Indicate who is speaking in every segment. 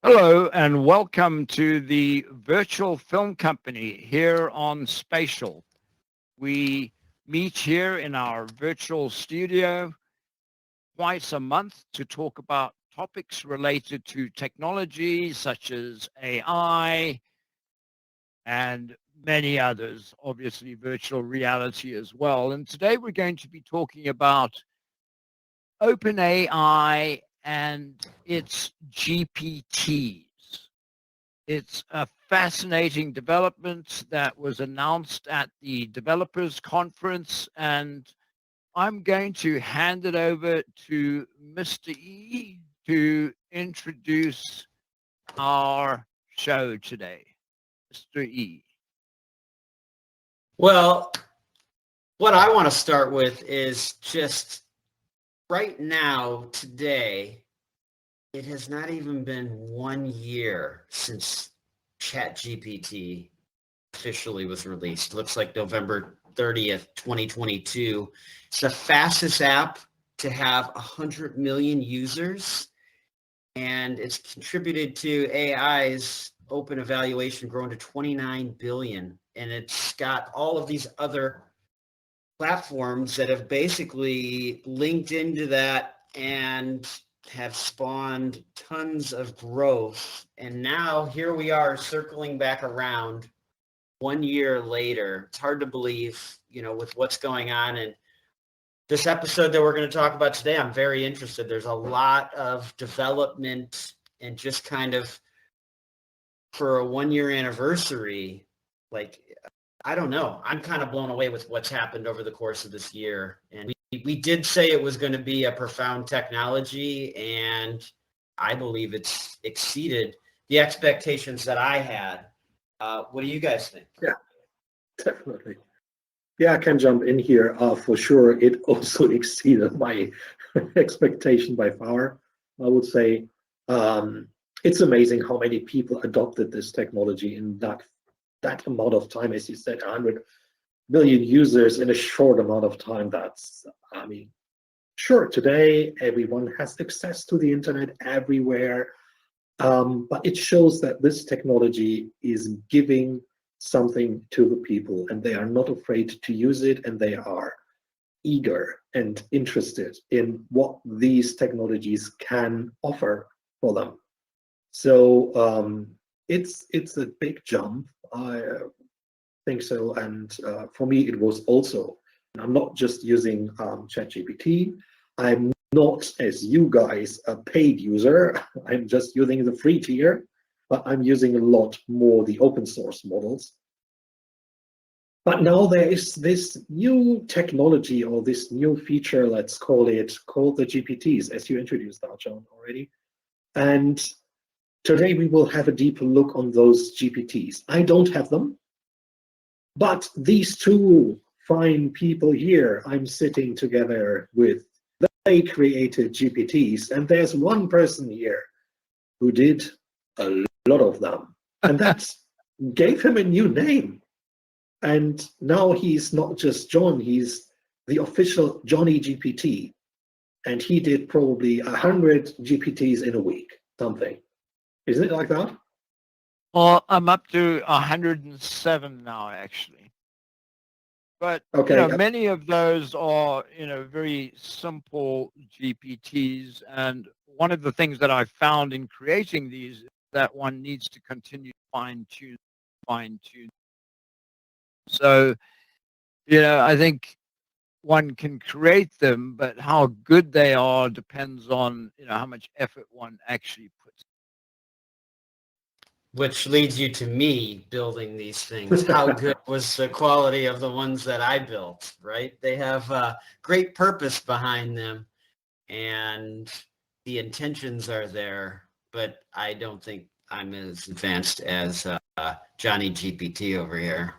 Speaker 1: Hello and welcome to the Virtual Film Company here on Spatial. We meet here in our virtual studio twice a month to talk about topics related to technology such as AI and many others, obviously virtual reality as well. And today we're going to be talking about OpenAI and its GPTs. It's a fascinating development that was announced at the developers conference, and I'm going to hand it over to Mr. E to introduce our show today. Mr. E.
Speaker 2: Well, what I want to start with is just right now, today, it has not even been 1 year since ChatGPT officially was released. Looks like November 30th, 2022. It's the fastest app to have 100 million users, and it's contributed to AI's open evaluation growing to 29 billion. And it's got all of these other platforms that have basically linked into that and have spawned tons of growth. And now here we are circling back around 1 year later. It's hard to believe, with what's going on. And this episode that we're going to talk about today, I'm very interested. There's a lot of development and just kind of for a 1 year anniversary, I don't know. I'm kind of blown away with what's happened over the course of this year. And we did say it was going to be a profound technology, and I believe it's exceeded the expectations that I had. What do you guys think?
Speaker 3: Yeah, definitely. Yeah, I can jump in here. For sure, it also exceeded my expectation by far. I would say it's amazing how many people adopted this technology in that amount of time. As you said, 100 million users in a short amount of time. Sure, today everyone has access to the internet everywhere, but it shows that this technology is giving something to the people, and they are not afraid to use it, and they are eager and interested in what these technologies can offer for them. So it's a big jump. I think so, and for me it was also. I'm not just using ChatGPT. I'm not, as you guys, a paid user. I'm just using the free tier, but I'm using a lot more the open source models. But now there is this new technology or this new feature, let's call it, called the GPTs, as you introduced that, John, already. And today we will have a deeper look on those GPTs. I don't have them, but these two fine people here I'm sitting together with, they created GPTs, and there's one person here who did a lot of them, and that gave him a new name. And now he's not just John, he's the official Johnny GPT, and he did probably 100 GPTs in a week, something. Isn't it like that?
Speaker 1: Well, I'm up to 107 now, actually. But
Speaker 3: okay,
Speaker 1: many of those are very simple GPTs, and one of the things that I've found in creating these is that one needs to continue to fine tune. So I think one can create them, but how good they are depends on how much effort one actually puts.
Speaker 2: Which leads you to me building these things. How good was the quality of the ones that I built, right? They have a great purpose behind them, and the intentions are there, but I don't think I'm as advanced as Johnny GPT over here.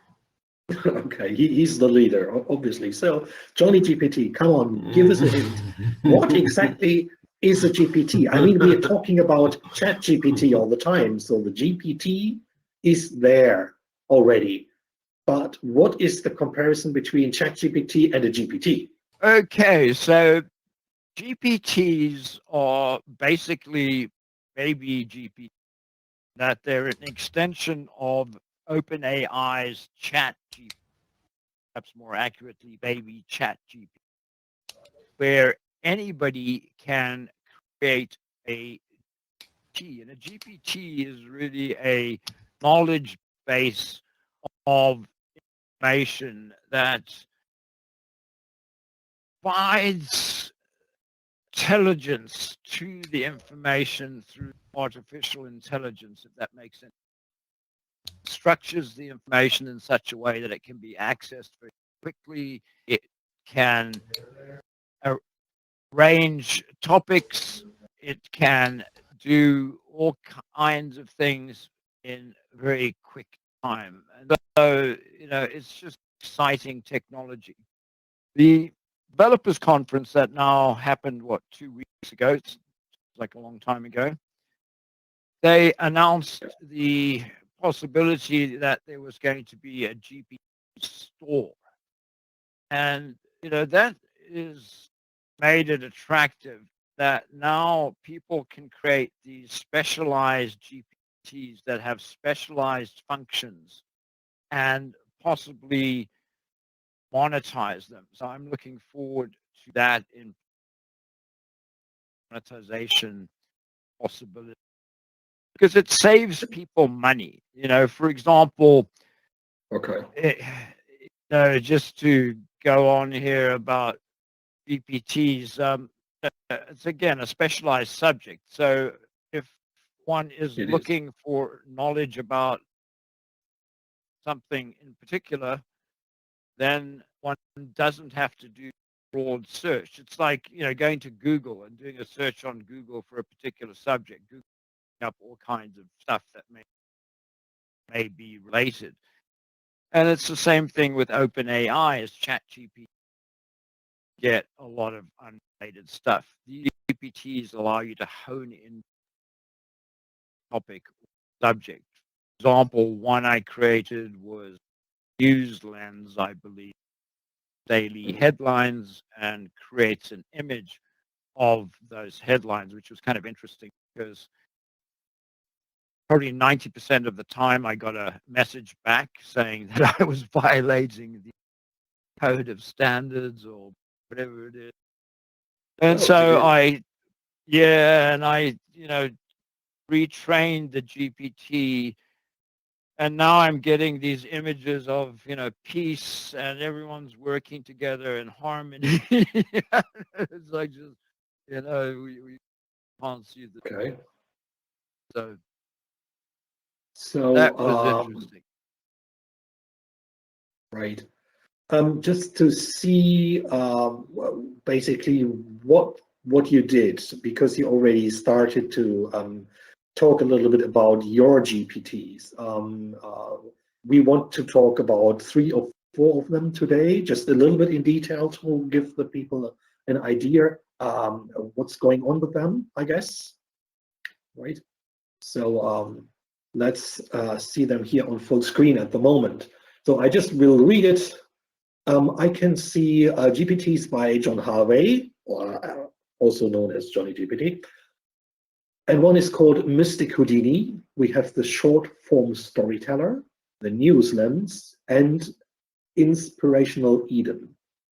Speaker 3: Okay, he's the leader, obviously. So, Johnny GPT, come on, give us a hint. What exactly is a GPT? I mean, we're talking about ChatGPT all the time, so the GPT is there already. But what is the comparison between ChatGPT and a GPT?
Speaker 1: Okay, so GPTs are basically baby GPTs. that they're an extension of OpenAI's ChatGPT, perhaps more accurately, baby ChatGPT, where anybody can create a GPT. And a GPT is really a knowledge base of information that provides intelligence to the information through artificial intelligence, if that makes sense. Structures the information in such a way that it can be accessed very quickly. It can arrange topics. It can do all kinds of things in very quick time. And so, it's just exciting technology. The developers conference that now happened, 2 weeks ago? It's like a long time ago. They announced the possibility that there was going to be a GPT store. And, that is made it attractive that now people can create these specialized GPTs that have specialized functions and possibly monetize them. So I'm looking forward to that in monetization possibility because it saves people money. For example,
Speaker 3: Okay.
Speaker 1: Just to go on here about GPTs, it's again a specialized subject. So if one is
Speaker 3: It is.
Speaker 1: looking for knowledge about something in particular, then one doesn't have to do broad search. It's like, going to Google and doing a search on Google for a particular subject, Googling up all kinds of stuff that may be related. And it's the same thing with OpenAI as ChatGPT. Get a lot of unrelated stuff. The GPTs allow you to hone in topic subject. For example, one I created was News Lens, I believe, daily headlines, and creates an image of those headlines, which was kind of interesting because probably 90% of the time I got a message back saying that I was violating the code of standards or whatever it is. And so I retrained the GPT, and now I'm getting these images of, peace and everyone's working together in harmony. It's like just, we can't see the.
Speaker 3: Okay.
Speaker 1: So
Speaker 3: So
Speaker 1: that was interesting.
Speaker 3: right. Just to see basically what you did, because you already started to talk a little bit about your GPTs. We want to talk about 3 or 4 of them today, just a little bit in detail to give the people an idea of what's going on with them, I guess. Right. So let's see them here on full screen at the moment. So I just will read it. I can see GPTs by John Harvey, or also known as Johnny GPT. And one is called Mystic Houdini. We have the short form storyteller, the news lens, and inspirational Eden.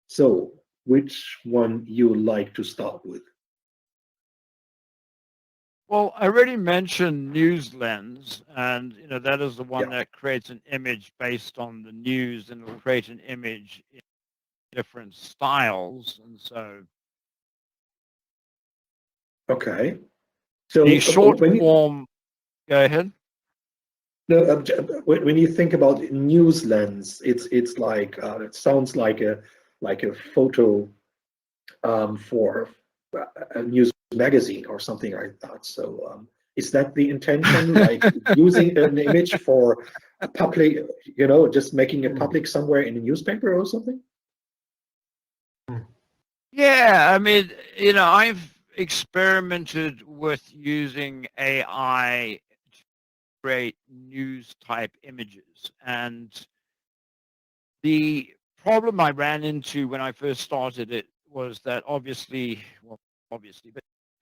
Speaker 3: So which one you like to start with?
Speaker 1: Well, I already mentioned News Lens, and that is the one that creates an image based on the news, and it'll create an image in different styles. And so,
Speaker 3: okay. So
Speaker 1: the short form. Go ahead.
Speaker 3: No, when you think about news lens, it's like it sounds like a photo for a news magazine or something like that. So is that the intention, like using an image for a public, just making it public somewhere in a newspaper or something?
Speaker 1: Yeah, I mean, I've experimented with using AI to create news type images, and the problem I ran into when I first started it was that obviously, but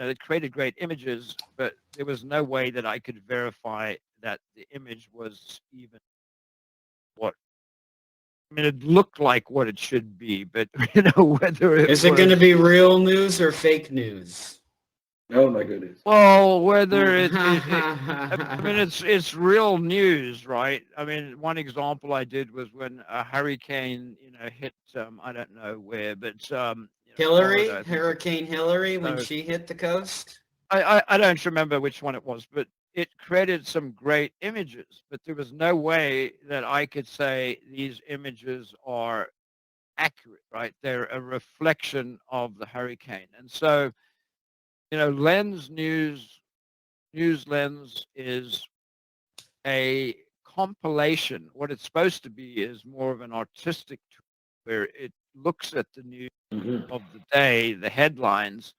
Speaker 1: it created great images, but there was no way that I could verify that the image was even what. I mean, it looked like what it should be, but whether it
Speaker 2: Is it going to
Speaker 1: was
Speaker 2: be real news or fake news?
Speaker 3: Oh my goodness.
Speaker 1: well, whether I mean, it's real news, right? I mean, one example I did was when a hurricane, hit I don't know where, but
Speaker 2: Hillary,
Speaker 1: Florida, I think.
Speaker 2: Hurricane Hillary, when
Speaker 1: So
Speaker 2: she hit the coast?
Speaker 1: I don't remember which one it was, but it created some great images. But there was no way that I could say these images are accurate, right? They're a reflection of the hurricane, and so Lens News Lens is a compilation. What it's supposed to be is more of an artistic tool where it looks at the news
Speaker 3: Mhm.
Speaker 1: of the day, the headlines,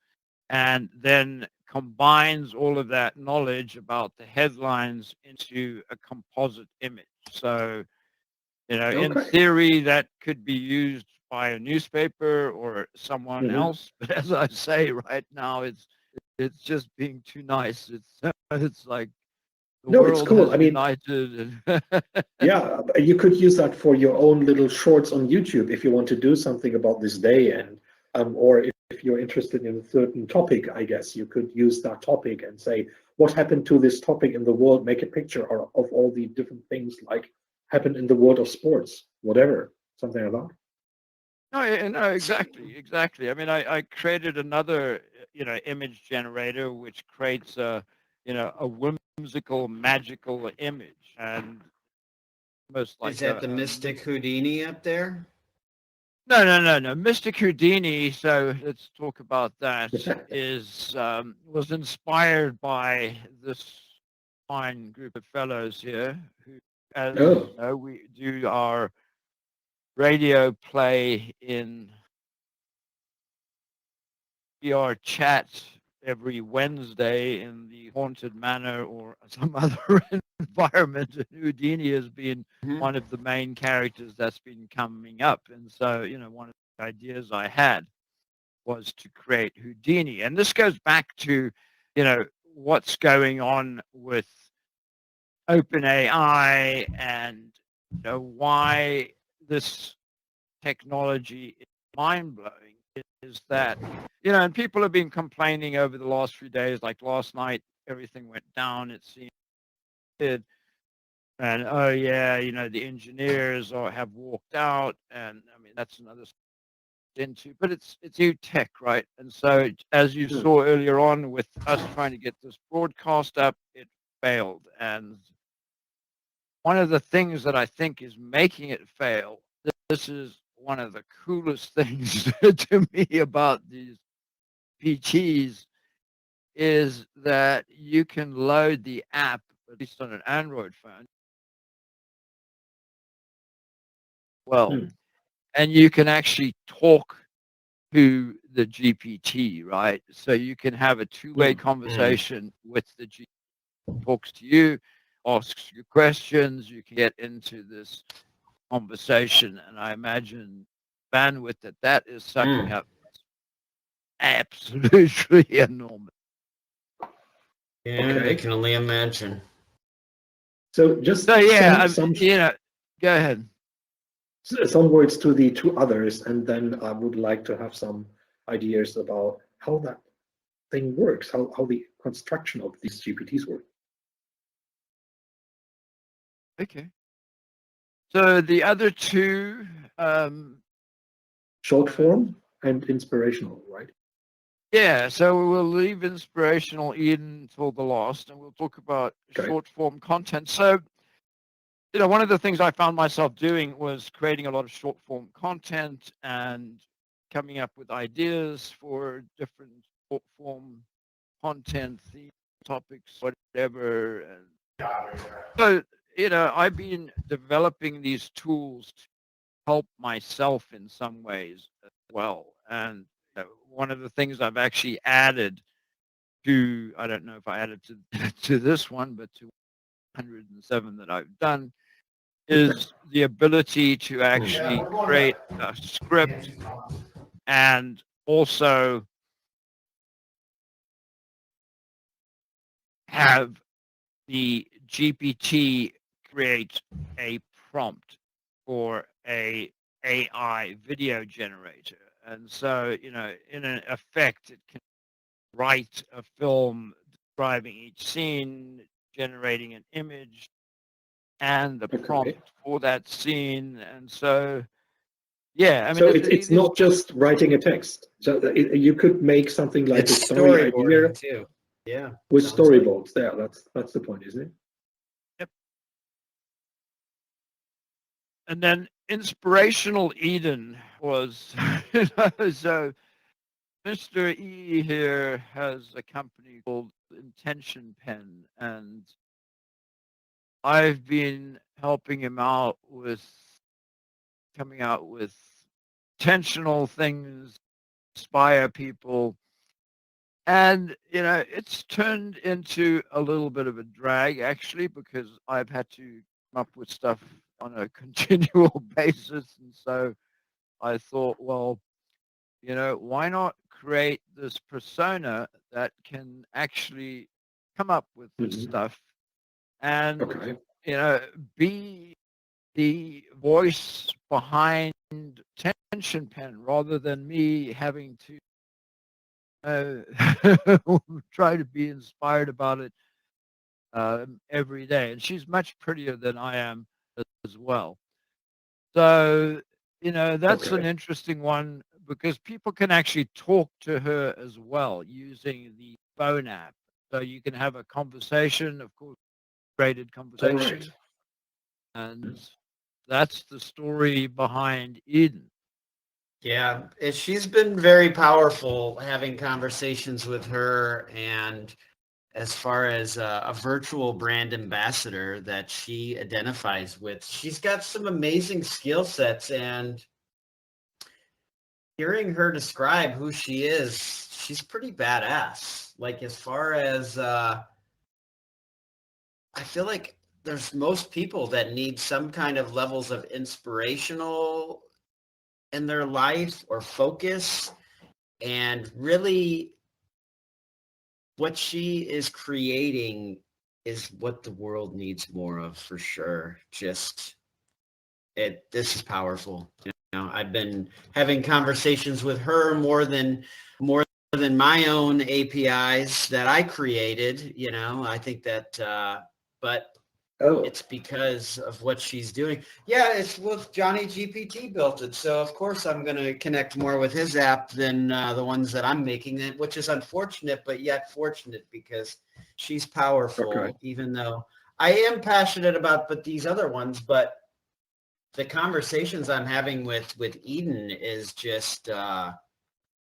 Speaker 1: and then combines all of that knowledge about the headlines into a composite image. So, in
Speaker 3: Okay.
Speaker 1: theory, that could be used by a newspaper or someone
Speaker 3: Mhm.
Speaker 1: else. But as I say, right now, it's just being too nice. It's like the
Speaker 3: No, it's
Speaker 1: world
Speaker 3: cool.
Speaker 1: has
Speaker 3: I mean,
Speaker 1: united. And
Speaker 3: yeah, you could use that for your own little shorts on YouTube if you want to do something about this day, and or if you're interested in a certain topic, I guess you could use that topic and say what happened to this topic in the world. Make a picture of all the different things like happened in the world of sports, whatever, something like that.
Speaker 1: no, no, exactly. I mean, I created another, image generator which creates a whimsical, magical image, and almost
Speaker 2: Is
Speaker 1: like
Speaker 2: that the
Speaker 1: a
Speaker 2: Mystic Houdini up there?
Speaker 1: no. Mr. Houdini. So let's talk about that. Is was inspired by this fine group of fellows here who, as
Speaker 3: Oh,
Speaker 1: we do our radio play in VR chat every Wednesday in the Haunted Manor or some other environment. And Houdini has been
Speaker 2: Mhm.
Speaker 1: one of the main characters that's been coming up. And so, one of the ideas I had was to create Houdini. And this goes back to, what's going on with OpenAI and why this technology is mind blowing is that, and people have been complaining over the last few days, like last night, everything went down, it seemed it, and oh yeah, the engineers have walked out, and I mean, that's another into, but it's new tech, right? And so as you
Speaker 3: hmm.
Speaker 1: saw earlier on with us trying to get this broadcast up, it failed. And one of the things that I think is making it fail, this is one of the coolest things to me about these PTs, is that you can load the app, at least on an Android phone, well,
Speaker 3: Hmm.
Speaker 1: and you can actually talk to the GPT, right? So you can have a two-way
Speaker 3: Hmm.
Speaker 1: conversation with the GPT, talks to you, asks you questions, you can get into this conversation, and I imagine bandwidth that is sucking
Speaker 2: Mm.
Speaker 1: up absolutely enormous.
Speaker 2: Yeah, I
Speaker 3: Okay.
Speaker 2: can only imagine.
Speaker 3: So just
Speaker 1: So yeah, go ahead.
Speaker 3: some words to the two others, and then I would like to have some ideas about how that thing works, how the construction of these GPTs work.
Speaker 1: Okay. So the other two, um,
Speaker 3: Short form and inspirational, right?
Speaker 1: yeah. So we'll leave inspirational in till the last, and we'll talk about
Speaker 3: Okay.
Speaker 1: short form content. So one of the things I found myself doing was creating a lot of short form content and coming up with ideas for different short form content, theme, topics, whatever. And so, I've been developing these tools to help myself in some ways as well. And one of the things I've actually added to, I don't know if I added to, to this one, but to 107 that I've done, is the ability to actually create a script and also have the GPT create a prompt for a AI video generator. And so, in an effect, it can write a film describing each scene, generating an image and the prompt
Speaker 3: Okay.
Speaker 1: for that scene. And so, yeah, I mean,
Speaker 3: So it's not just writing a text. So you could make something like
Speaker 2: It's
Speaker 3: a story idea
Speaker 2: storyboarding too. Yeah.
Speaker 3: with
Speaker 2: sounds like-
Speaker 3: storyboards. There, that's the point, isn't it?
Speaker 1: Yep. And then Inspirational Eden was, so Mr. E here has a company called Intention Pen, and I've been helping him out with coming out with intentional things, inspire people. And, it's turned into a little bit of a drag, actually, because I've had to come up with stuff on a continual basis. And so I thought, well, why not create this persona that can actually come up with this
Speaker 3: Mhm.
Speaker 1: stuff and,
Speaker 3: Okay.
Speaker 1: be the voice behind Tension Pen rather than me having to try to be inspired about it every day. And she's much prettier than I am as well. So, that's an
Speaker 3: Okay.
Speaker 1: interesting one because people can actually talk to her as well using the phone app. So you can have a conversation, of course, graded
Speaker 3: All
Speaker 1: conversation.
Speaker 3: right.
Speaker 1: And that's the story behind Eden.
Speaker 2: Yeah, she's been very powerful having conversations with her, and as far as a virtual brand ambassador that she identifies with, she's got some amazing skill sets, and hearing her describe who she is, she's pretty badass. Like as far as I feel like there's most people that need some kind of levels of inspirational in their life or focus, and really what she is creating is what the world needs more of, for sure. Just this is powerful. I've been having conversations with her more than my own APIs that I created. I think that but
Speaker 3: Oh,
Speaker 2: it's because of what she's doing. Yeah, it's with Johnny GPT built it. So of course I'm going to connect more with his app than the ones that I'm making, which is unfortunate, but yet fortunate because she's powerful,
Speaker 3: okay.
Speaker 2: even though I am passionate about but these other ones. But the conversations I'm having with Eden is just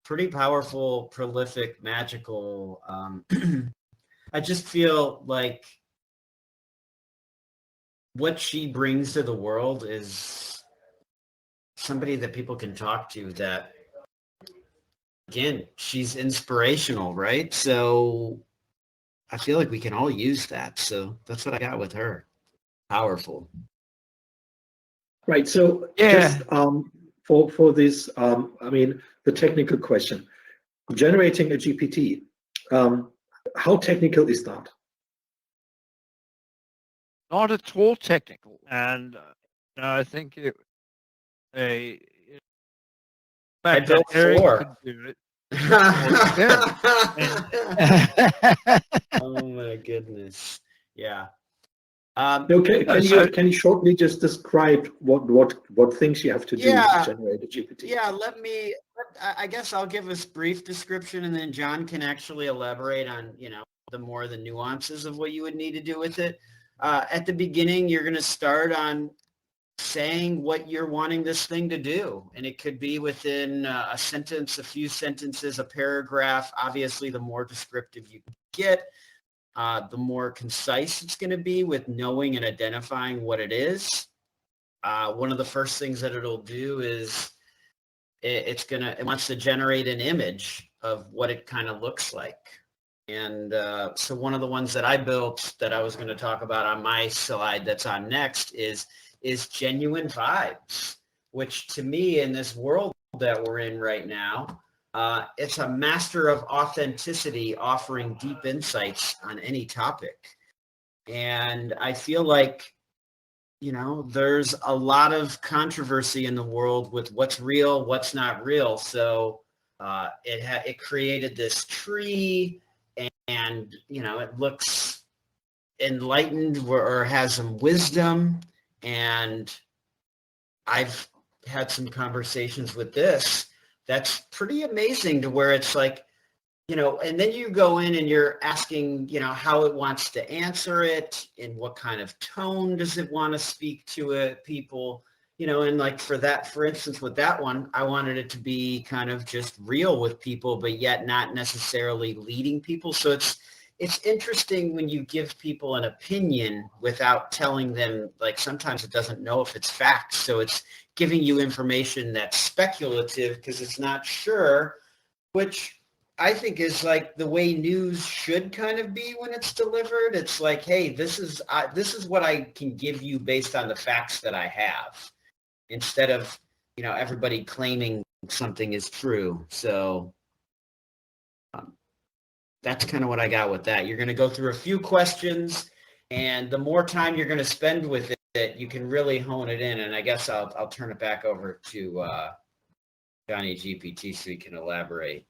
Speaker 2: pretty powerful, prolific, magical. I just feel like what she brings to the world is somebody that people can talk to, that, again, she's inspirational, right? So I feel like we can all use that. So that's what I got with her. Powerful.
Speaker 3: Right. So
Speaker 1: Yeah.
Speaker 3: just for this, I mean, the technical question, generating a GPT, how technical is that?
Speaker 1: Not at all technical. And I think a
Speaker 2: I
Speaker 1: fact that
Speaker 2: built
Speaker 1: Eric
Speaker 2: 4.
Speaker 1: could do it.
Speaker 2: Oh my goodness. Yeah.
Speaker 3: No, can
Speaker 1: So,
Speaker 3: you shortly just describe what things you have to do to
Speaker 2: Yeah.
Speaker 3: generate a GPT?
Speaker 2: Yeah, I guess I'll give a brief description, and then John can actually elaborate on, the nuances of what you would need to do with it. At the beginning, you're going to start on saying what you're wanting this thing to do. And it could be within a sentence, a few sentences, a paragraph. Obviously, the more descriptive you get, the more concise it's going to be with knowing and identifying what it is. One of the first things that it'll do is it wants to generate an image of what it kind of looks like. And so one of the ones that I built that I was going to talk about on my slide that's on next is genuine vibes, which to me in this world that we're in right now, It's a master of authenticity, offering deep insights on any topic. And I feel like, there's a lot of controversy in the world with what's real, what's not real. So it created this tree, and it looks enlightened or has some wisdom. And I've had some conversations with this that's pretty amazing, to where it's like, and then you go in and you're asking, how it wants to answer it, and what kind of tone does it want to speak to it, people, and like for instance, with that one, I wanted it to be kind of just real with people, but yet not necessarily leading people. So it's interesting when you give people an opinion without telling them, like, sometimes it doesn't know if it's facts. So it's giving you information that's speculative because it's not sure, which I think is like the way news should kind of be when it's delivered. It's like, hey, this is what I can give you based on the facts that I have, instead of, everybody claiming something is true. So that's kind of what I got with that. You're going to go through a few questions, and the more time you're going to spend with it, you can really hone it in. And I guess I'll turn it back over to Johnny GPT so he can elaborate.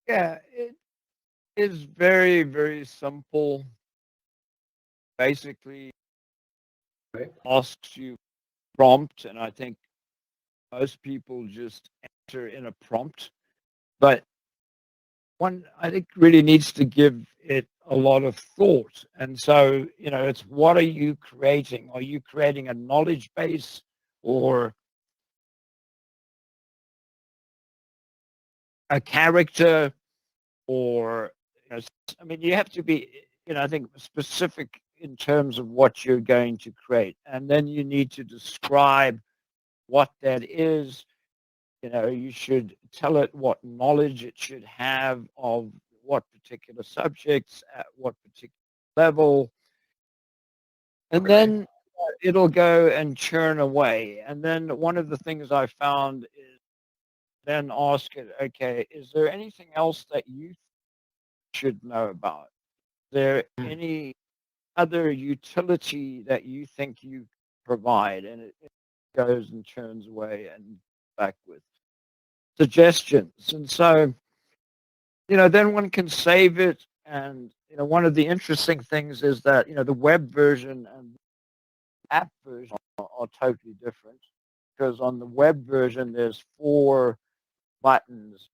Speaker 1: Yeah, it is very, very simple. Basically,
Speaker 3: Right.
Speaker 1: asks you prompt, and I think most people just enter in a prompt. But one, I think, really needs to give it a lot of thought. And so, it's, what are you creating? Are you creating a knowledge base, or a character, or, I mean, you have to be, I think, specific in terms of what you're going to create. And then you need to describe what that is. You should tell it what knowledge it should have of what particular subjects, at what particular level. And
Speaker 3: Okay.
Speaker 1: then it'll go and churn away. And then one of the things I found is then ask it, okay, is there anything else that you should know about? Is there any other utility that you think you provide? And it goes and churns away and back with suggestions. And so, then one can save it. And, one of the interesting things is that, the web version and app version are totally different, because on the web version, there's 4 buttons.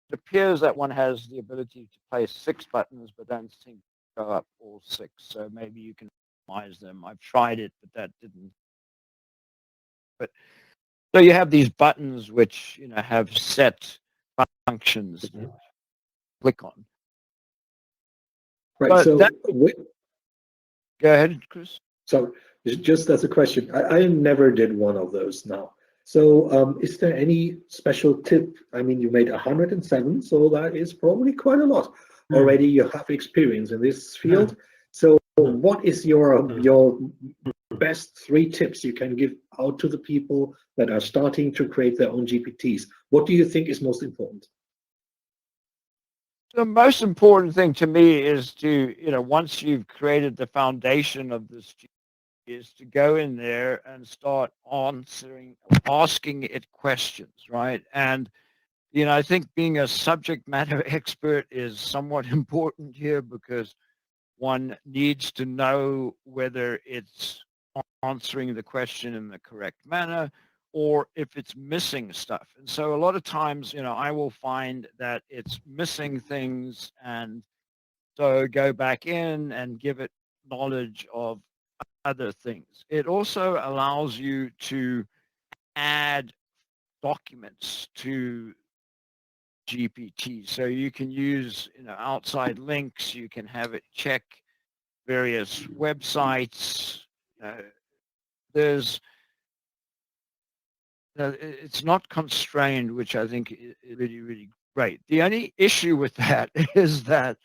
Speaker 1: It appears that one has the ability to place 6 buttons, but don't seem to go up all 6. So maybe you can customize them. I've tried it, but that didn't. But so you have these buttons which, have set functions to click on.
Speaker 3: Right.
Speaker 1: But
Speaker 3: So,
Speaker 1: go ahead, Chris.
Speaker 3: so just as a question, I never did one of those now. So, is there any special tip? I mean, you made 107, so that is probably quite a lot. Already you have experience in this field. So, what is your best 3 tips you can give out to the people that are starting to create their own GPTs? What do you think is most important?
Speaker 1: The most important thing to me is to, once you've created the foundation of this, is to go in there and start asking it questions, right? And, I think being a subject matter expert is somewhat important here, because one needs to know whether it's answering the question in the correct manner, or if it's missing stuff. And so a lot of times, I will find that it's missing things, and so go back in and give it knowledge of other things. It also allows you to add documents to GPT. So you can use, outside links. You can have it check various websites. There's it's not constrained, which I think is really, really great. The only issue with that is that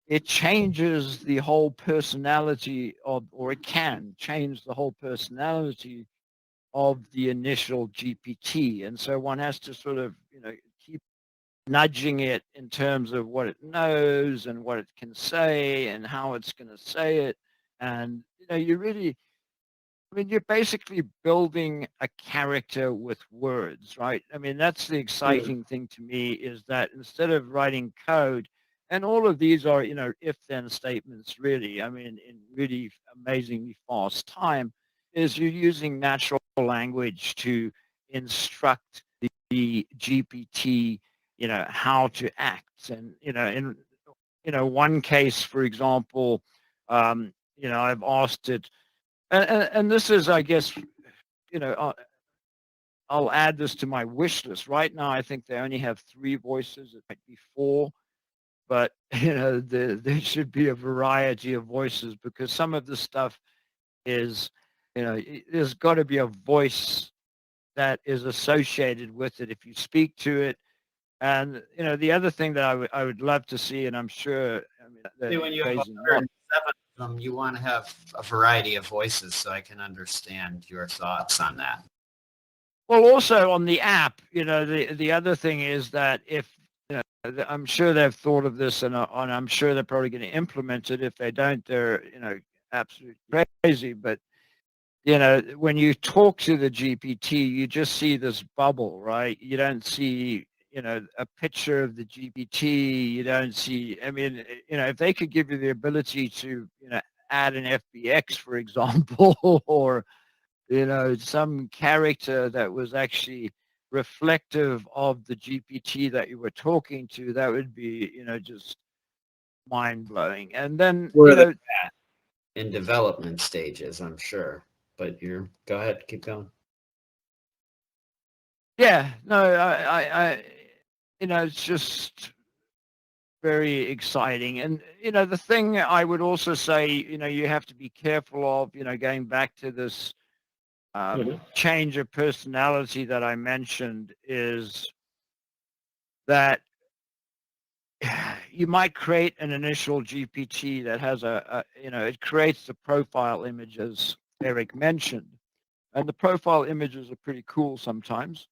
Speaker 1: it changes the whole personality of, or it can change the whole personality of the initial GPT. And so one has to sort of, keep nudging it in terms of what it knows and what it can say and how it's going to say it. And, you really, I mean, you're basically building a character with words, right? I mean, that's the exciting thing to me, is that instead of writing code, and all of these are, if-then statements, really, I mean, in really amazingly fast time, is you're using natural language to instruct the GPT, how to act. And, in, one case, for example, I've asked it, and this is, I guess, you know, I'll, I'll add this to my wish list. Right now, I think they only have 3 voices. It might be 4, but there should be a variety of voices, because some of the stuff is, there's got to be a voice that is associated with it if you speak to it. And the other thing that I would love to see, and I'm sure, I mean, that
Speaker 2: When you have
Speaker 1: crazy not.
Speaker 2: 107 of them, you want to have a variety of voices so I can understand your thoughts on that.
Speaker 1: Well, also on the app, the other thing is that if, I'm sure they've thought of this, and I'm sure they're probably going to implement it. If they don't, they're, absolutely crazy. But, when you talk to the GPT, you just see this bubble, right? You don't see, a picture of the GPT. You don't see, I mean, if they could give you the ability to, add an FBX, for example, or, some character that was actually reflective of the GPT that you were talking to, that would be, just mind blowing. And then,
Speaker 2: Where they're at in development stages, I'm sure. But go ahead, keep going.
Speaker 1: yeah, no, I it's just very exciting. And, the thing I would also say, you have to be careful of, going back to this change of personality that I mentioned, is that you might create an initial GPT that has it creates the profile image, as Eric mentioned. And the profile images are pretty cool sometimes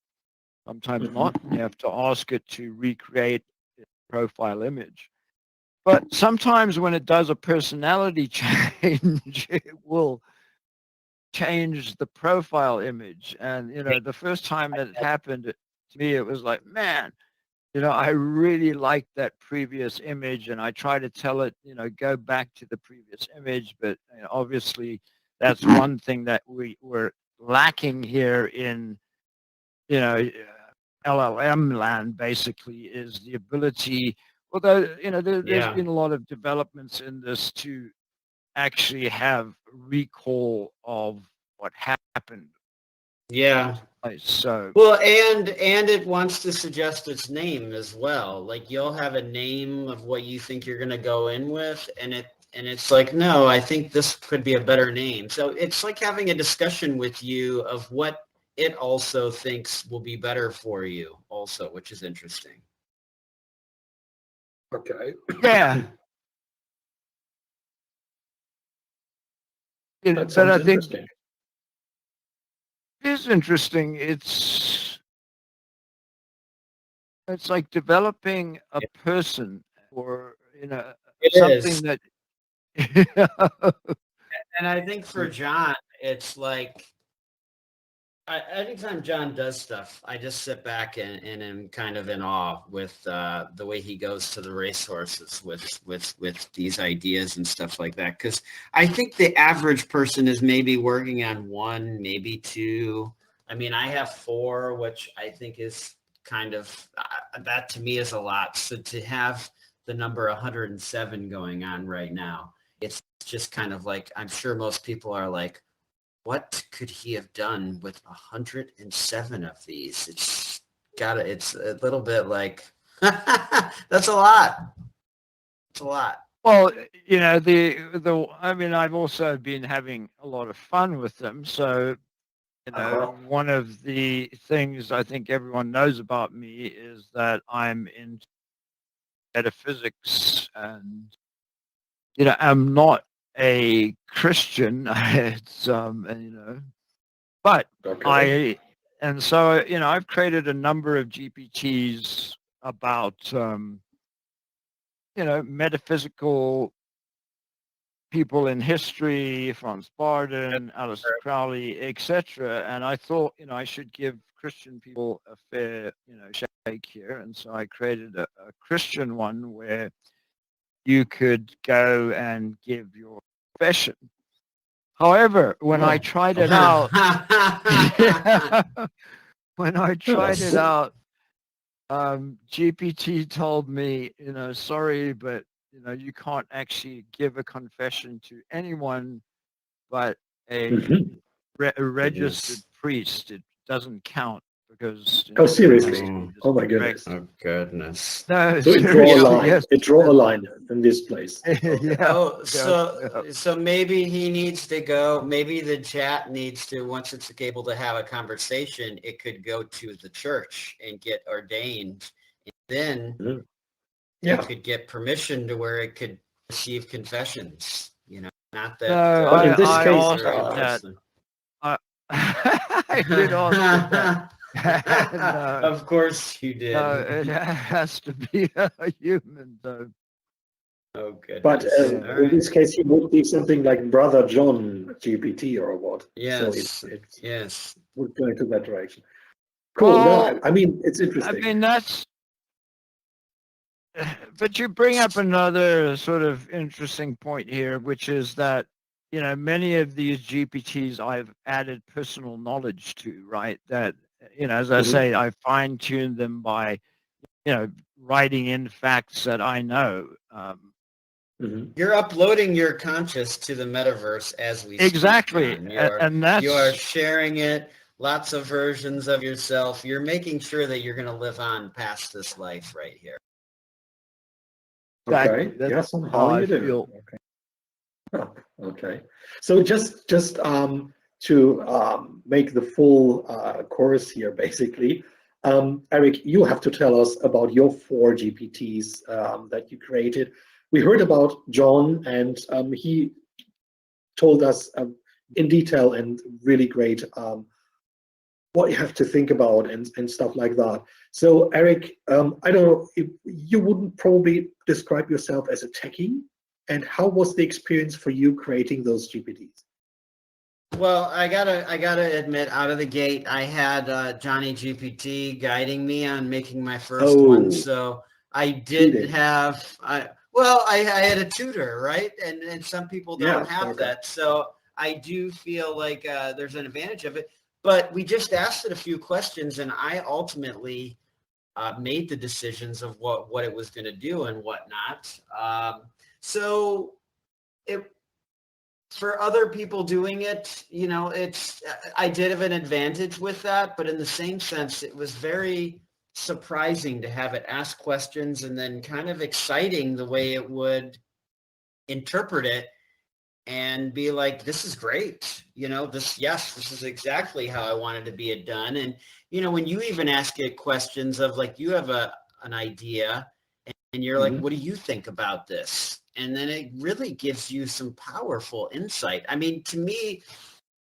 Speaker 1: not. You have to ask it to recreate the profile image. But sometimes when it does a personality change, it will change the profile image. And, the first time that it happened to me, it was like, man, I really liked that previous image, and I try to tell it, go back to the previous image. But obviously, that's one thing that we were lacking here in, LLM land, basically, is the ability, although, there's been a lot of developments in this to actually have recall of what happened.
Speaker 2: Yeah.
Speaker 1: So,
Speaker 2: well, and it wants to suggest its name as well. Like, you'll have a name of what you think you're going to go in with, and it's like, no, I think this could be a better name. So it's like having a discussion with you of what it also thinks will be better for you also, which is interesting.
Speaker 3: Okay.
Speaker 1: yeah.
Speaker 3: That
Speaker 1: But
Speaker 3: sounds
Speaker 1: I think
Speaker 3: interesting.
Speaker 1: it is interesting. It's like developing a person, or,
Speaker 2: It
Speaker 1: something
Speaker 2: is.
Speaker 1: that,
Speaker 2: And I think for John, it's like, anytime John does stuff, I just sit back and am kind of in awe with the way he goes to the racehorses with these ideas and stuff like that. Because I think the average person is maybe working on 1, maybe 2. I mean, I have 4, which I think is kind of that to me is a lot. So to have the number 107 going on right now, it's just kind of like, I'm sure most people are like, what could he have done with 107 of these? It's a little bit like, that's a lot. It's a lot.
Speaker 1: well, I mean, I've also been having a lot of fun with them. So, one of the things I think everyone knows about me is that I'm into metaphysics, and, I'm not a Christian. It's, and, But
Speaker 3: Okay.
Speaker 1: and so, I've created a number of GPTs about, metaphysical people in history, Franz Barden, Aleister Crowley, etc. And I thought, I should give Christian people a fair, shake here. And so I created a Christian one where you could go and give your confession. However, when I tried it out, when I tried it out, GPT told me, sorry, but you can't actually give a confession to anyone but a,
Speaker 3: Mhm.
Speaker 1: a registered priest. It doesn't count because
Speaker 3: Oh,
Speaker 1: it has
Speaker 3: seriously?
Speaker 1: to be
Speaker 3: Oh my
Speaker 1: direct.
Speaker 3: goodness.
Speaker 2: Oh goodness.
Speaker 1: No,
Speaker 3: So it draw a
Speaker 1: seriously,
Speaker 3: line.
Speaker 1: yes.
Speaker 3: It draw a line in this place. Okay.
Speaker 1: Yeah.
Speaker 2: Oh,
Speaker 1: Yeah.
Speaker 2: so maybe he needs to go. Maybe the chat needs to, once it's able to have a conversation, it could go to the church and get ordained. And then
Speaker 3: Mhm.
Speaker 2: it
Speaker 3: Yeah.
Speaker 2: could get permission to where it could receive confessions. Not
Speaker 1: No,
Speaker 2: that.
Speaker 3: But in this
Speaker 1: I
Speaker 3: case,
Speaker 1: asked it that. I, I did ask it that. No,
Speaker 2: Of course you did.
Speaker 1: no, it has to be a human, though.
Speaker 2: Oh
Speaker 3: but
Speaker 2: goodness.
Speaker 1: Yeah.
Speaker 2: All
Speaker 3: in
Speaker 2: right.
Speaker 3: this case, he would be something like Brother John GPT or what. So
Speaker 2: Yes.
Speaker 3: it
Speaker 2: Yes.
Speaker 3: would go into that direction. Cool. No,
Speaker 1: Well,
Speaker 3: I mean, it's
Speaker 1: I
Speaker 3: interesting.
Speaker 1: mean, but you bring up another sort of interesting point here, which is that, many of these GPTs I've added personal knowledge to, right? That, as I
Speaker 3: Mhm.
Speaker 1: say, I fine tuned them by, writing in facts that I know.
Speaker 3: Mhm.
Speaker 2: You're uploading your conscious to the metaverse as we
Speaker 1: Exactly.
Speaker 2: speak, John.
Speaker 1: And
Speaker 2: You are
Speaker 1: that's
Speaker 2: sharing it, lots of versions of yourself. You're making sure that you're going to live on past this life right here.
Speaker 1: exactly,
Speaker 3: Okay.
Speaker 1: that's
Speaker 3: Yeah,
Speaker 1: how
Speaker 3: somehow
Speaker 1: I
Speaker 3: you do.
Speaker 1: feel.
Speaker 3: Okay. Oh, okay. So just to make the full course here, basically, Eric, you have to tell us about your 4 GPTs that you created. We heard about John, and he told us in detail and really great what you have to think about and stuff like that. So, Eric, I don't know if you wouldn't probably describe yourself as a techie, and how was the experience for you creating those GPTs?
Speaker 2: Well, I gotta admit, out of the gate, I had Johnny GPT guiding me on making my first one.
Speaker 3: Oh,
Speaker 2: So I did
Speaker 3: cheating.
Speaker 2: have, I had a tutor, right? And some people
Speaker 3: Yeah,
Speaker 2: don't have
Speaker 3: okay.
Speaker 2: that. So I do feel like there's an advantage of it. But we just asked it a few questions, and I ultimately made the decisions of what it was going to do and whatnot. So it for other people doing it, I did have an advantage with that, but in the same sense, it was very surprising to have it ask questions and then kind of exciting the way it would interpret it and be like, this is great. This is exactly how I wanted to be it done. And, when you even ask it questions of like, you have an idea and you're like,
Speaker 3: Mhm.
Speaker 2: what do you think about this? And then it really gives you some powerful insight. I mean, to me,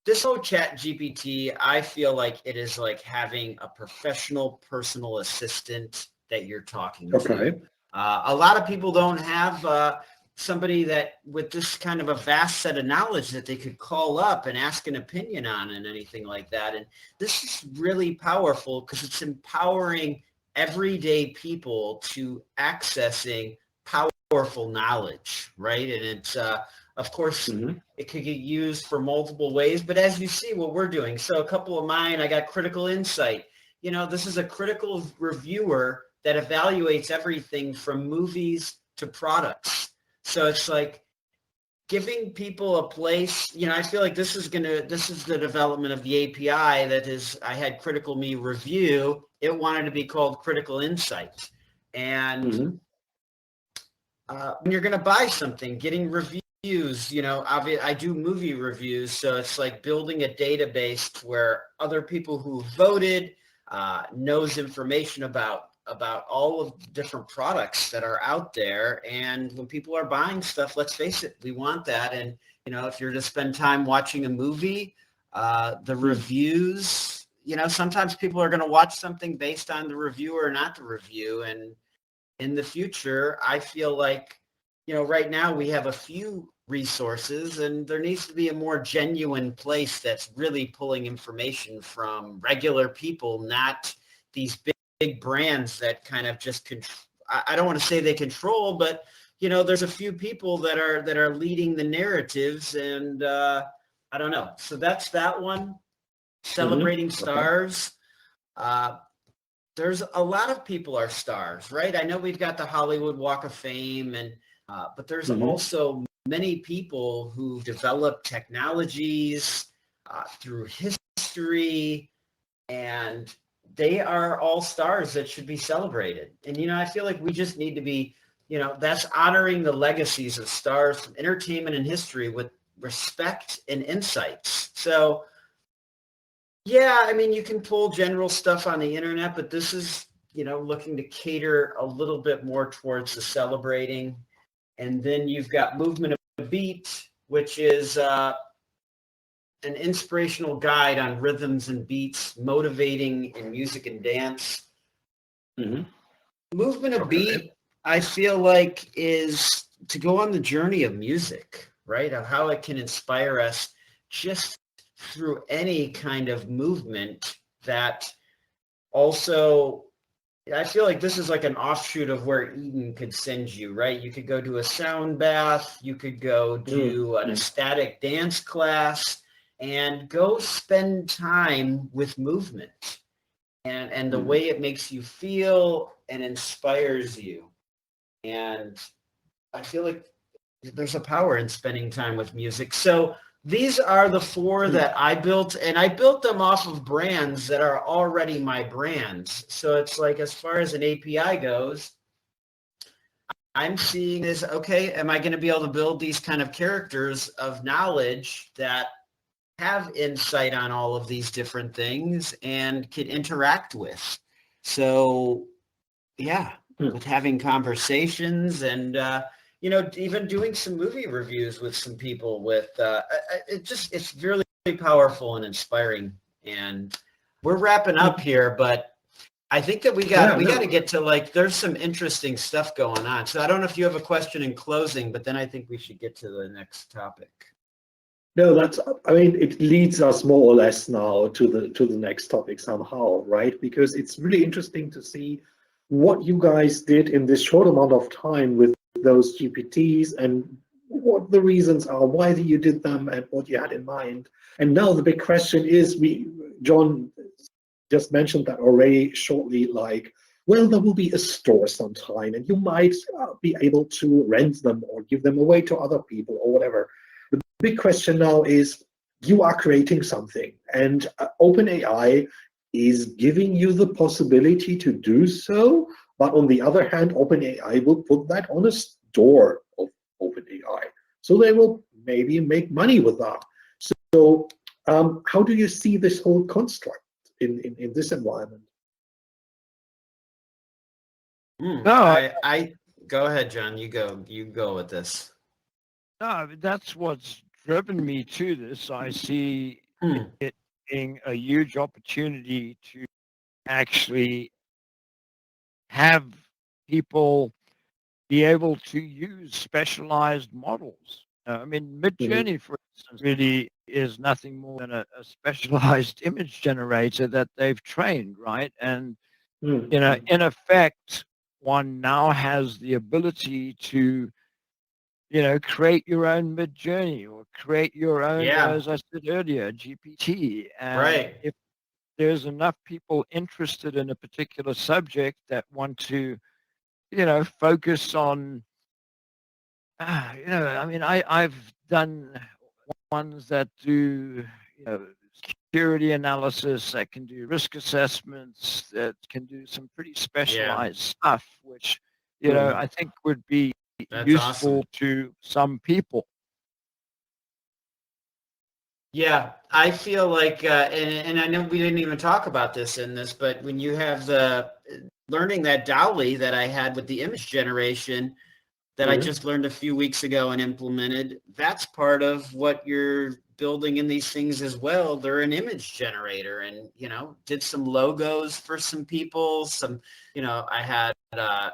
Speaker 2: this whole chat GPT, I feel like it is like having a professional personal assistant that you're talking to.
Speaker 3: Okay.
Speaker 2: A lot of people don't have somebody that with this kind of a vast set of knowledge that they could call up and ask an opinion on and anything like that. And this is really powerful because it's empowering everyday people to accessing powerful knowledge, right? And it's, of course,
Speaker 3: Mhm.
Speaker 2: it could get used for multiple ways, but as you see what we're doing. So a couple of mine, I got critical insight. This is a critical reviewer that evaluates everything from movies to products. So it's like giving people a place, I feel like this is the development of the API that is, I had Critical Me review. It wanted to be called Critical Insight. And
Speaker 3: Mhm.
Speaker 2: when you're going to buy something, getting reviews, I do movie reviews. So it's like building a database where other people who voted knows information about all of the different products that are out there. And when people are buying stuff, let's face it, we want that. And, if you're to spend time watching a movie, The reviews, you know, sometimes people are going to watch something based on the review or not the review. And in the future, I feel like, you know, right now we have a few resources, and there needs to be a more genuine place that's really pulling information from regular people, not these big brands that kind of just I don't want to say they control, but you know, there's a few people that are leading the narratives, and I don't know. So that's that one. Celebrating stars. There's a lot of people are stars, right? I know we've got the Hollywood Walk of Fame, and but there's also many people who develop technologies through history, and they are all stars that should be celebrated. And, you know, I feel like we just need to be, you know, that's honoring the legacies of stars from entertainment and history with respect and insights. So, yeah, I mean, you can pull general stuff on the internet, but this is, you know, looking to cater a little bit more towards the celebrating. And then you've got Movement of Beat, which is an inspirational guide on rhythms and beats, motivating in music and dance. Movement of Beat, I feel like, is to go on the journey of music, right? Of how it can inspire us just through any kind of movement. That also, I feel like this is like an offshoot of where Eden could send you, right? You could go to a sound bath, you could go to an ecstatic dance class, and go spend time with movement and the way it makes you feel and inspires you. And I feel like there's a power in spending time with music. So these are the four that I built, and I built them off of brands that are already my brands. So it's like, as far as an API goes, I'm seeing this, okay, am I going to be able to build these kind of characters of knowledge that have insight on all of these different things and can interact with? So yeah, with having conversations and, you know, even doing some movie reviews with some people with, it's really powerful and inspiring. And we're wrapping up here, but I think that we got to get to, like, there's some interesting stuff going on. So I don't know if you have a question in closing, but then I think we should get to the next topic.
Speaker 3: No, I mean, it leads us more or less now to the next topic somehow, right? Because it's really interesting to see what you guys did in this short amount of time with those GPTs, and what the reasons are, why you did them, and what you had in mind. And now the big question is, John just mentioned that already shortly, like, well, there will be a store sometime, and you might be able to rent them or give them away to other people or whatever. The big question now is, you are creating something, and OpenAI is giving you the possibility to do so, but on the other hand, OpenAI will put that on a store of OpenAI. So they will maybe make money with that. So how do you see this whole construct in this environment?
Speaker 2: I go ahead, John. You go with this.
Speaker 1: No, that's what's driven me to this. I see it being a huge opportunity to actually have people be able to use specialized models. I mean, Midjourney, for instance, really is nothing more than a specialized image generator that they've trained, right? And, you know, in effect, one now has the ability to, you know, create your own Midjourney or create your own, as I said earlier, GPT. And if there's enough people interested in a particular subject that want to, you know, focus on, you know, I mean, I've done ones that do, you know, security analysis, that can do risk assessments, that can do some pretty specialized stuff, which, you know, I think would be useful to some people.
Speaker 2: Yeah, I feel like, and I know we didn't even talk about this in this, but when you have the learning that DALL-E that I had with the image generation that I just learned a few weeks ago and implemented, that's part of what you're building in these things as well. They're an image generator, and did some logos for some people. I had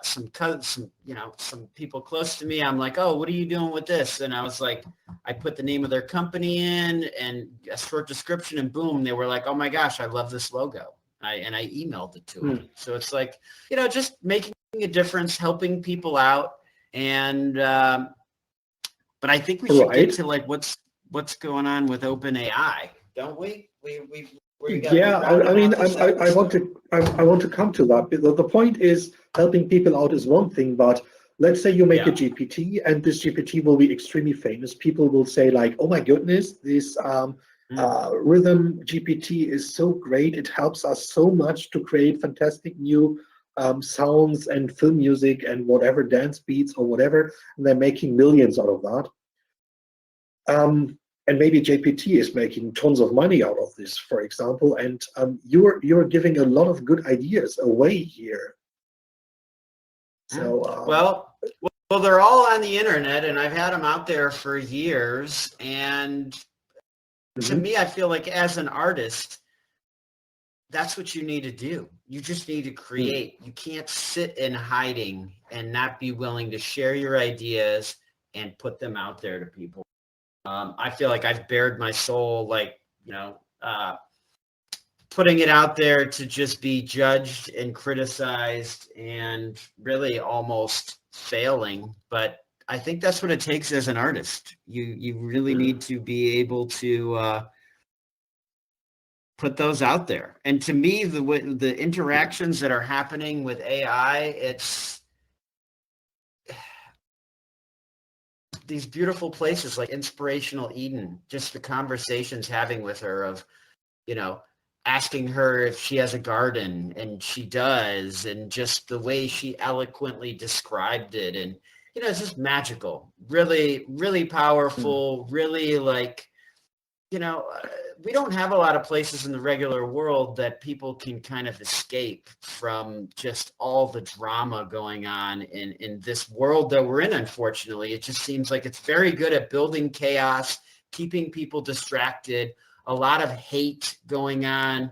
Speaker 2: some people close to me. I'm like, oh, what are you doing with this? And I was like, I put the name of their company in and a short description, and boom, they were like, oh my gosh, I love this logo. I emailed it to them. So it's like, just making a difference, helping people out. And but I think we should get to like what's going on with OpenAI, don't we?
Speaker 3: Yeah, I mean, I want to come to that. The point is, helping people out is one thing, but let's say you make a GPT, and this GPT will be extremely famous. People will say like, oh my goodness, this rhythm GPT is so great. It helps us so much to create fantastic new sounds and film music and whatever, dance beats or whatever. And they're making millions out of that. And maybe GPT is making tons of money out of this, for example. And you're giving a lot of good ideas away here. So
Speaker 2: well, they're all on the internet, and I've had them out there for years. And to me, I feel like as an artist, that's what you need to do. You just need to create. You can't sit in hiding and not be willing to share your ideas and put them out there to people. I feel like I've bared my soul, like, putting it out there to just be judged and criticized and really almost failing. But I think that's what it takes as an artist. You really need to be able to put those out there. And to me, the interactions that are happening with AI, it's these beautiful places like Inspirational Eden, just the conversations having with her of, asking her if she has a garden, and she does, and just the way she eloquently described it. And, it's just magical, really, really powerful, really like, we don't have a lot of places in the regular world that people can kind of escape from just all the drama going on in this world that we're in. Unfortunately, it just seems like it's very good at building chaos, keeping people distracted, a lot of hate going on.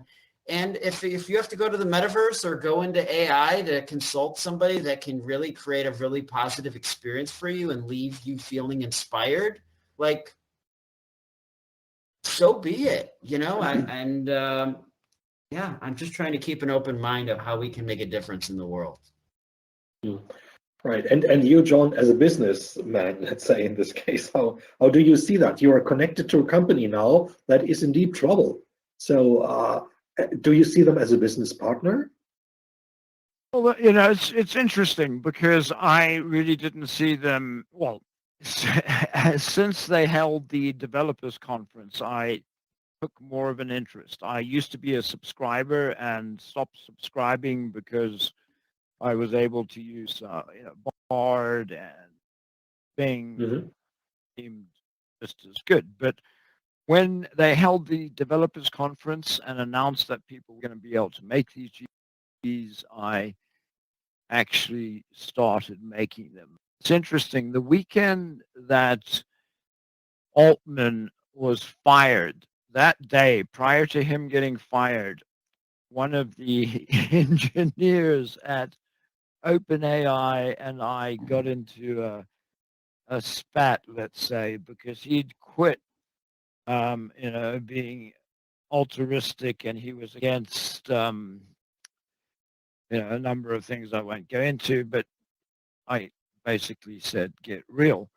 Speaker 2: And if you have to go to the metaverse or go into AI to consult somebody that can really create a really positive experience for you and leave you feeling inspired, like, so be it, I'm just trying to keep an open mind of how we can make a difference in the world.
Speaker 3: Right, and you, John, as a businessman, let's say in this case, how do you see that? You are connected to a company now that is in deep trouble. So do you see them as a business partner?
Speaker 1: Well, it's interesting because I really didn't see them. Well, since they held the developers conference, I took more of an interest. I used to be a subscriber and stopped subscribing because I was able to use Bard and Bing seemed just as good. But when they held the developers conference and announced that people were going to be able to make these GPTs, I actually started making them. It's interesting. The weekend that Altman was fired, that day prior to him getting fired, one of the engineers at OpenAI and I got into a spat, let's say, because he'd quit, being altruistic, and he was against, a number of things I won't go into, but I basically said, get real.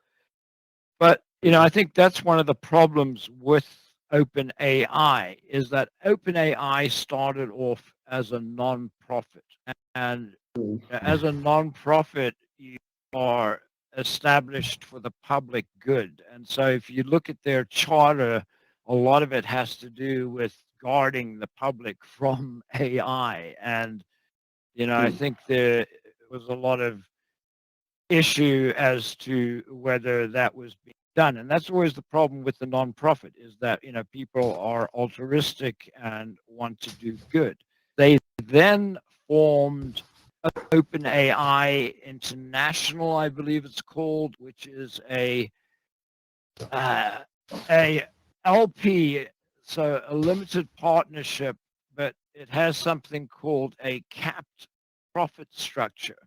Speaker 1: But, I think that's one of the problems with OpenAI is that OpenAI started off as a non-profit. And as a non-profit, you are established for the public good. And so if you look at their charter, a lot of it has to do with guarding the public from AI. And, I think there was a lot of issue as to whether that was being done. And that's always the problem with the nonprofit is that, people are altruistic and want to do good. They then formed OpenAI International, I believe it's called, which is a LP, so a limited partnership, but it has something called a capped profit structure,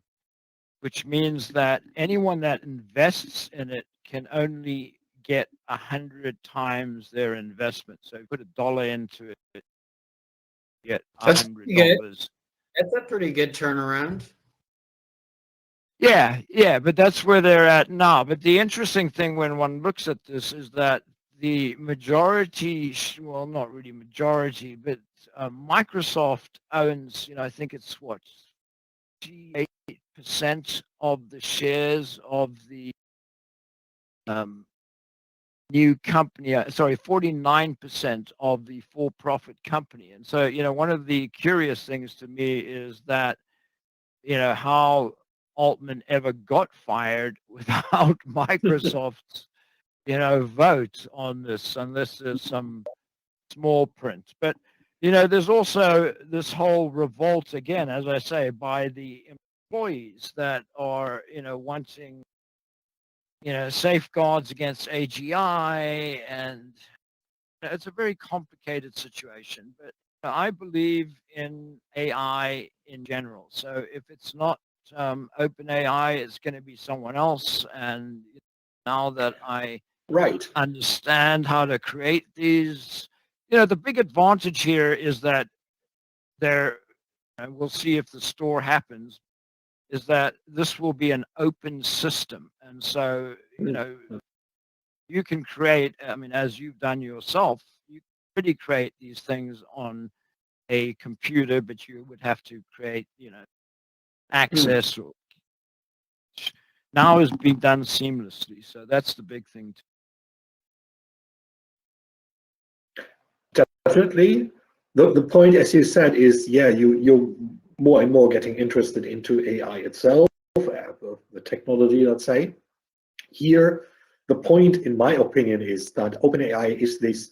Speaker 1: which means that anyone that invests in it can only get 100 times their investment. So you put $1 into it, you get
Speaker 2: That's pretty good.
Speaker 1: $100.
Speaker 2: That's a pretty good turnaround.
Speaker 1: Yeah, but that's where they're at now. But the interesting thing when one looks at this is that the majority, well, not really majority, but Microsoft owns, I think it's what, 8% of the shares of the new company, sorry, 49% of the for-profit company. And so, one of the curious things to me is that, how Altman ever got fired without Microsoft's, vote on this, unless there's some small print. But, there's also this whole revolt, again, as I say, by the employees that are, wanting, safeguards against AGI, and it's a very complicated situation. But I believe in AI in general. So if it's not open AI, it's going to be someone else. And now that I
Speaker 3: Right.
Speaker 1: understand how to create these, the big advantage here is that there, and we'll see if the store happens, is that this will be an open system. And so, you can create, I mean, as you've done yourself, you can pretty create these things on a computer, but you would have to create, access. Or, now is being done seamlessly. So that's the big thing.
Speaker 3: Definitely. The point, as you said, is, yeah, you're more and more getting interested into AI itself, the technology, let's say. Here, the point, in my opinion, is that OpenAI is this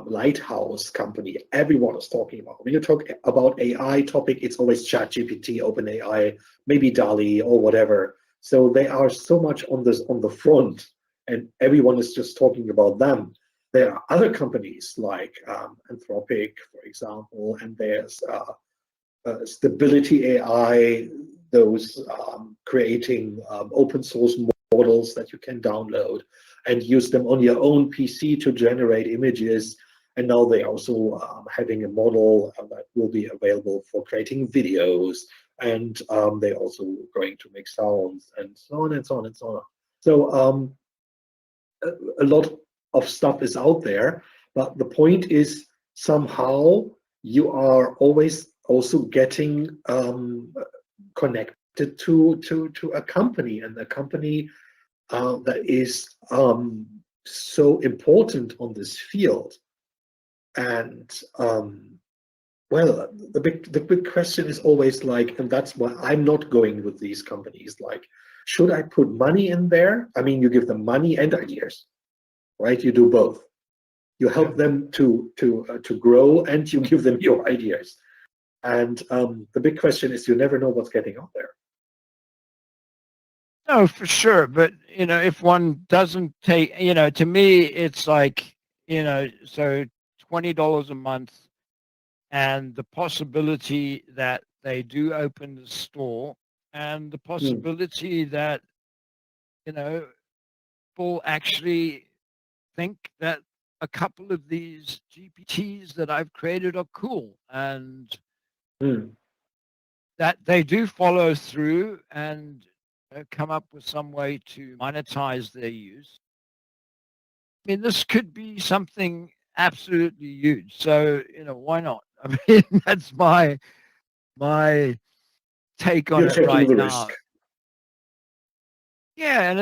Speaker 3: lighthouse company everyone is talking about. When you talk about AI topic, it's always ChatGPT, OpenAI, maybe DALL-E or whatever. So they are so much on the front, and everyone is just talking about them. There are other companies like Anthropic, for example, and there's Stability AI, those creating open source models that you can download and use them on your own PC to generate images. And now they're also having a model that will be available for creating videos. And they're also going to make sounds and so on and so on and so on. So a lot of stuff is out there, but the point is somehow you are always also getting connected to a company, and a company that is so important on this field. And well, the big question is always like, and that's why I'm not going with these companies. Like, should I put money in there? I mean, you give them money and ideas, right? You do both. You help them to grow, and you give them your ideas. And the big question is, you never know what's getting out there.
Speaker 1: No, for sure. But, if one doesn't take, to me, it's like, so $20 a month, and the possibility that they do open the store, and the possibility that, people actually think that a couple of these GPTs that I've created are cool, and that they do follow through and come up with some way to monetize their use. I mean, this could be something absolutely huge. So, why not? I mean, that's my take on
Speaker 3: You're
Speaker 1: it
Speaker 3: taking
Speaker 1: right
Speaker 3: the
Speaker 1: now.
Speaker 3: risk.
Speaker 1: Yeah, and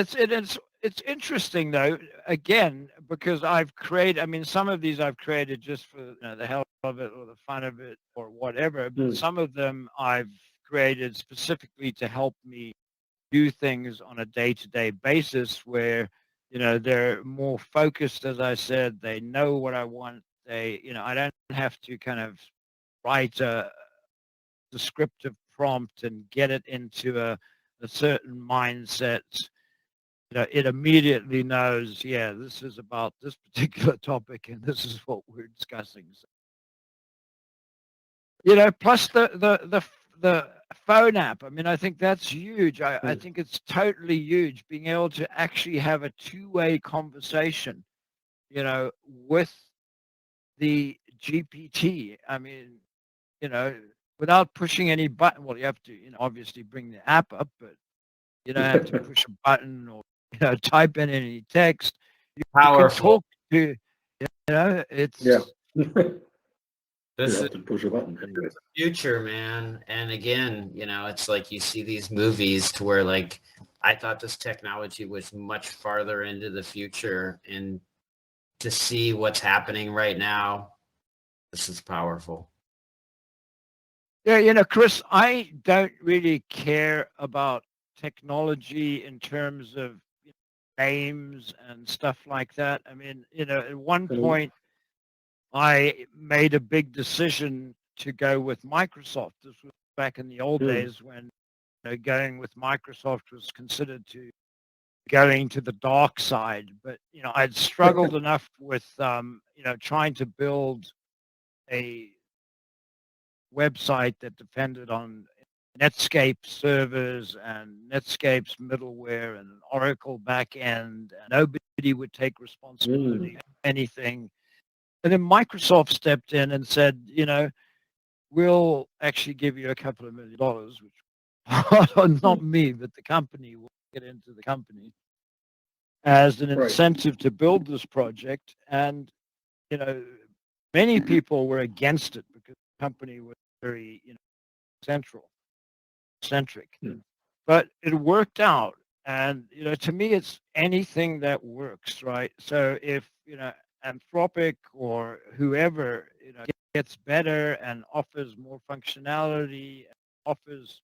Speaker 1: it's interesting though, again, because I've created, I mean, some of these I've created just for the hell of it or the fun of it or whatever, but some of them I've created specifically to help me do things on a day-to-day basis where, they're more focused, as I said, they know what I want. They, I don't have to kind of write a descriptive prompt and get it into a certain mindset. it immediately knows, yeah, this is about this particular topic and this is what we're discussing. So, plus the phone app. I mean, I think that's huge. I think it's totally huge being able to actually have a two-way conversation, with the GPT. I mean, without pushing any button. Well, you have to, obviously bring the app up, but you don't have to push a button or, type in any text. You can
Speaker 2: Powerful.
Speaker 1: talk to, it's,
Speaker 3: Yeah.
Speaker 2: This
Speaker 3: You
Speaker 2: is
Speaker 3: have to push a button anyways.
Speaker 2: the future, man. And again, it's like you see these movies to where like I thought this technology was much farther into the future, and to see what's happening right now, this is powerful.
Speaker 1: yeah, Chris, I don't really care about technology in terms of names and stuff like that. I mean, at one point I made a big decision to go with Microsoft. This was back in the old days when going with Microsoft was considered to going to the dark side. But I'd struggled enough with trying to build a website that depended on Netscape servers and Netscape's middleware and an Oracle backend, and nobody would take responsibility for anything. And then Microsoft stepped in and said, we'll actually give you a couple of $1 million, which not me, but the company will get into the company as an incentive to build this project. And, many people were against it because the company was very, centric. But it worked out. And, to me, it's anything that works, right? So if, Anthropic or whoever, gets better and offers more functionality, offers,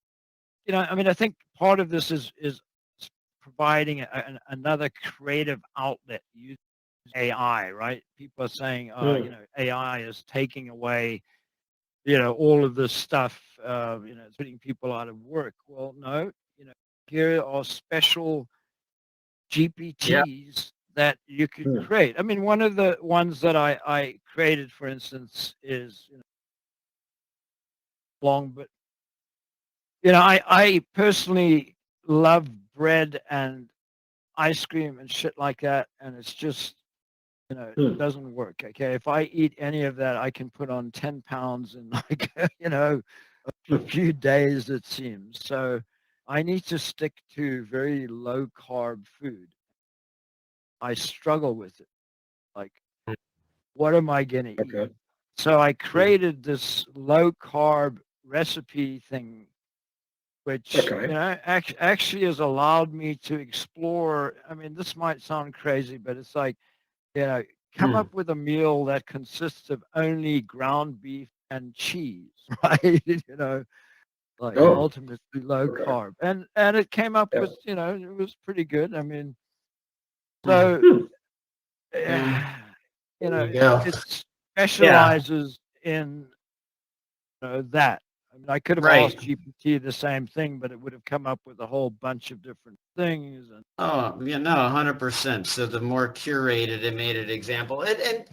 Speaker 1: I mean, I think part of this is providing another creative outlet using AI, right? People are saying, AI is taking away, all of this stuff, it's putting people out of work. Well, no, here are special GPTs that you could create. I mean, one of the ones that I created, for instance, is long, but I personally love bread and ice cream and shit like that, and it's just it doesn't work. Okay, if I eat any of that, I can put on 10 pounds in like a few days, it seems. So I need to stick to very low carb food. I struggle with it. Like, what am I going to eat? So I created this low carb recipe thing, which, actually has allowed me to explore. I mean, this might sound crazy, but it's like, come up with a meal that consists of only ground beef and cheese, right? Like ultimately low carb. And it came up with, it was pretty good. I mean, so it specializes in that. I mean, I could have asked GPT the same thing, but it would have come up with a whole bunch of different things. And
Speaker 2: Oh, yeah, no, 100%. So the more curated, it made an example. And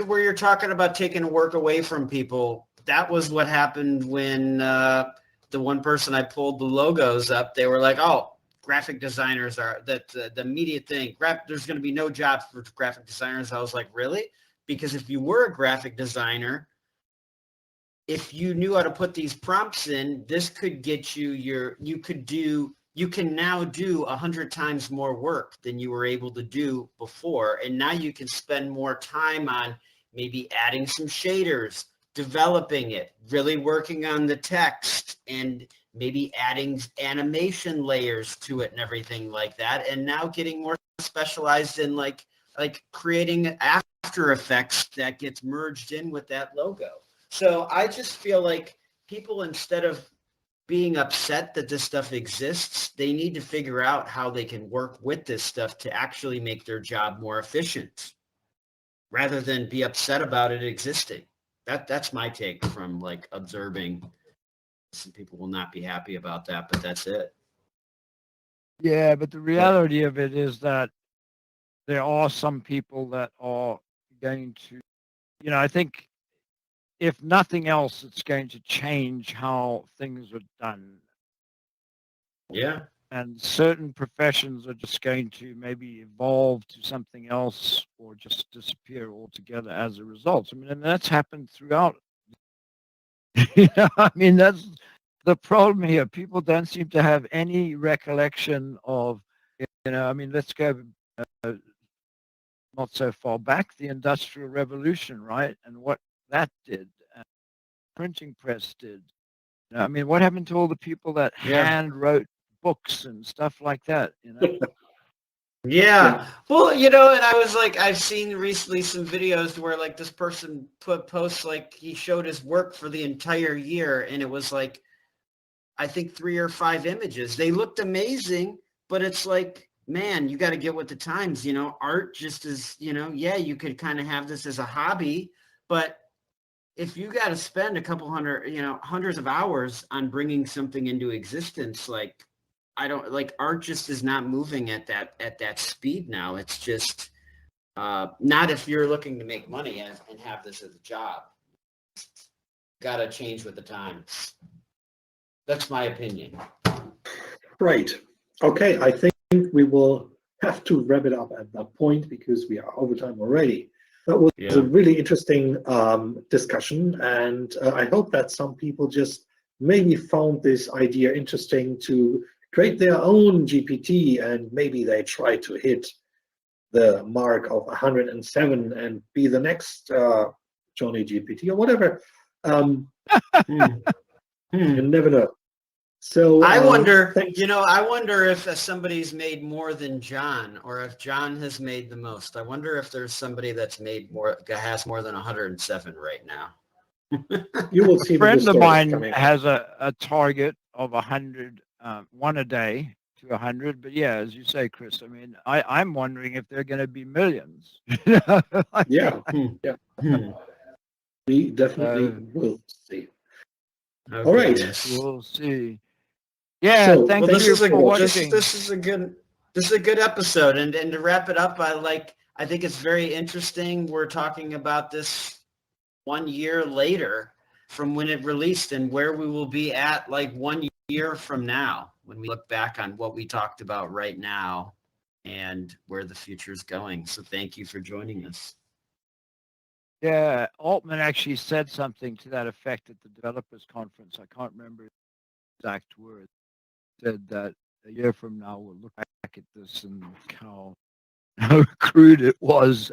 Speaker 2: where you're talking about taking work away from people, that was what happened when the one person I pulled the logos up, they were like, oh, graphic designers are the immediate thing. There's going to be no jobs for graphic designers. I was like, really? Because if you were a graphic designer, if you knew how to put these prompts in, this could get you you can now do 100 times more work than you were able to do before. And now you can spend more time on maybe adding some shaders, developing it, really working on the text, and maybe adding animation layers to it and everything like that. And now getting more specialized in like creating After Effects that gets merged in with that logo. So I just feel like people, instead of being upset that this stuff exists, they need to figure out how they can work with this stuff to actually make their job more efficient rather than be upset about it existing. That's my take from like observing. Some people will not be happy about that, but that's it.
Speaker 1: Yeah, but the reality of it is that there are some people that are going to, I think if nothing else, it's going to change how things are done.
Speaker 2: Yeah.
Speaker 1: And certain professions are just going to maybe evolve to something else or just disappear altogether as a result. I mean, and that's happened throughout. I mean, that's the problem here. People don't seem to have any recollection of, I mean, let's go not so far back, the Industrial Revolution, right? And what that did, and printing press did. I mean, what happened to all the people that hand wrote books and stuff like that,
Speaker 2: Yeah. Well, and I was like, I've seen recently some videos where like this person posts like he showed his work for the entire year, and it was like, I think 3 or 5 images. They looked amazing, but it's like, man, you got to get with the times, art just is, yeah, you could kind of have this as a hobby, but if you got to spend a couple hundred, hundreds of hours on bringing something into existence, like I don't like art just is not moving at that speed now. It's just not if you're looking to make money and have this as a job. Got to change with the times. That's my opinion.
Speaker 3: Right. Okay, I think we will have to wrap it up at that point because we are over time already. That was a really interesting discussion, and I hope that some people just maybe found this idea interesting to create their own GPT, and maybe they try to hit the mark of 107 and be the next Johnny GPT or whatever. You never know. So
Speaker 2: I wonder, I wonder if somebody's made more than John, or if John has made the most. I wonder if there's somebody that's made more, has more than 107 right now.
Speaker 3: You will see.
Speaker 1: A friend of mine has a target of 100, one a day to 100. But yeah, as you say, Chris, I mean, I'm wondering if they're going to be millions.
Speaker 3: Yeah. We definitely will see.
Speaker 2: Okay.
Speaker 3: All right.
Speaker 1: We'll see. Yeah,
Speaker 3: so,
Speaker 1: thank you for watching.
Speaker 2: This is a good episode, and to wrap it up, I think it's very interesting. We're talking about this 1 year later from when it released, and where we will be at like 1 year from now when we look back on what we talked about right now and where the future is going. So thank you for joining us.
Speaker 1: Yeah, Altman actually said something to that effect at the developers conference. I can't remember the exact words. Said that a year from now we'll look back at this and how crude it was.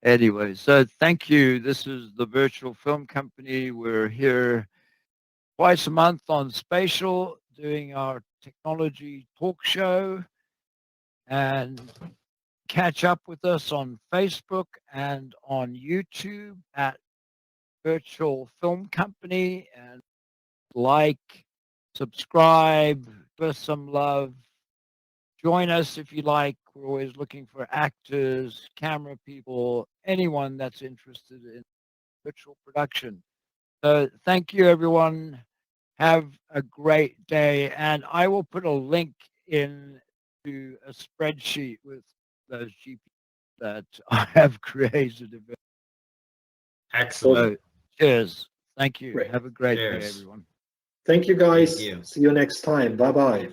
Speaker 1: Anyway, so thank you. This is the Virtual Film Company. We're here twice a month on Spatial doing our technology talk show, and catch up with us on Facebook and on YouTube at Virtual Film Company, and like, subscribe, give us some love. Join us if you like. We're always looking for actors, camera people, anyone that's interested in virtual production. So thank you, everyone. Have a great day. And I will put a link in to a spreadsheet with those GPTs that I have created.
Speaker 2: Excellent.
Speaker 1: So, cheers. Thank you.
Speaker 3: Great.
Speaker 1: Have a great day, everyone.
Speaker 3: Thank you, guys.
Speaker 2: Thank you.
Speaker 3: See you next time. Bye-bye.